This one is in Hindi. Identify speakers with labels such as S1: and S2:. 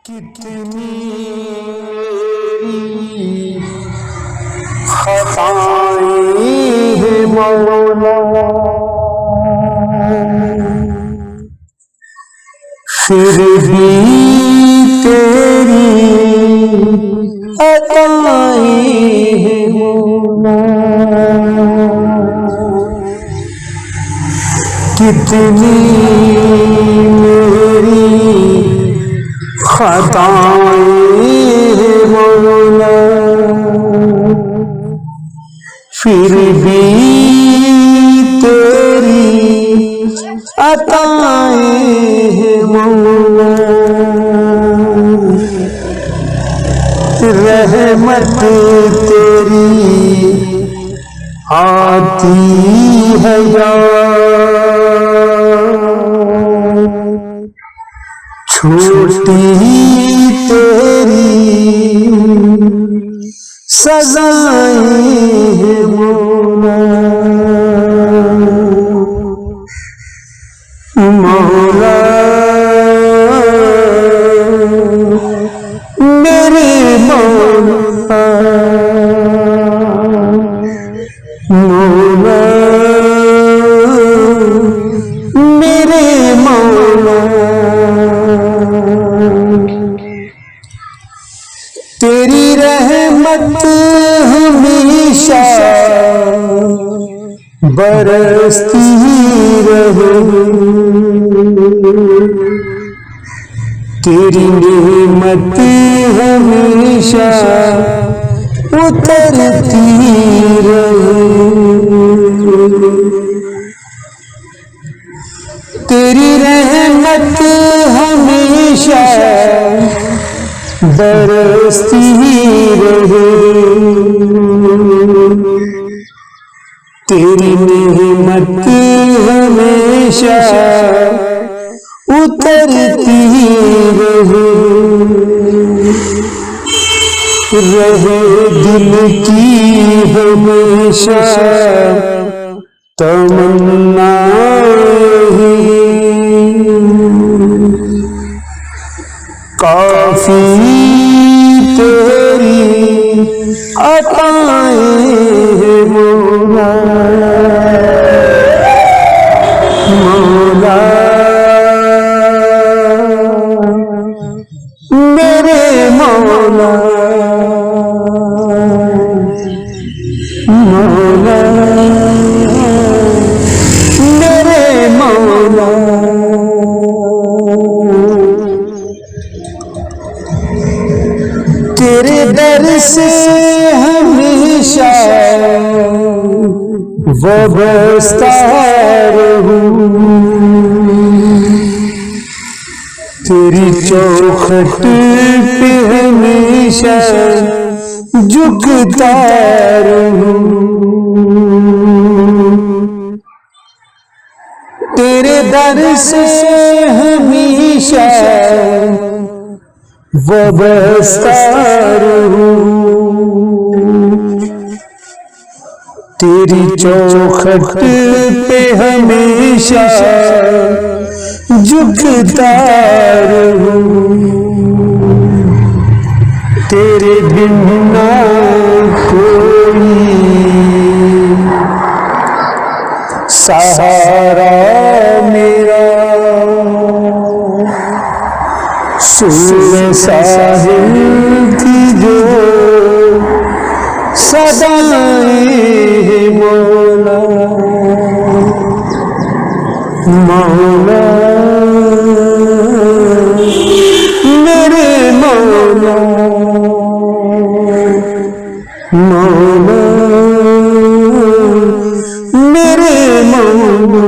S1: कितनी मेरी खताएं हैं मौला, फिर भी तेरी अताएं हैं मौला। कितनी मेरी खताएं हैं मौला, फिर भी तेरी अताएं हैं मौला। रहमत तेरी आती है छोटी तेरी सजाएं हैं मौला। मौला मेरे मौला, मौला मेरे मौला। तेरी रहमत हमेशा बरसती रहे, तेरी नेमत हमेशा उतरती रहे। तेरी रहमत हमेशा बरसती रहे, तेरी नेमत हमेशा उतरती रहे। रहे दिल की हमेशा तमन्ना, काफी तेरी अताएं हैं मौला। मौला मेरे मौला, मौला मेरे मौला। तेरे दर से हमेशा वाबस्ता रहूं, तेरी चौखट पे हमेशा झुकता रहूं। तेरे दर से हमेशा वाबस्ता रहूं, तेरी चौखट पे हमेशा झुकता रहूं। तेरे बिन ना कोई सहारा मेरा, सुन साहिल की जो सदाएं हैं मौला। मौला मेरे मौला, मौला मेरे मौला।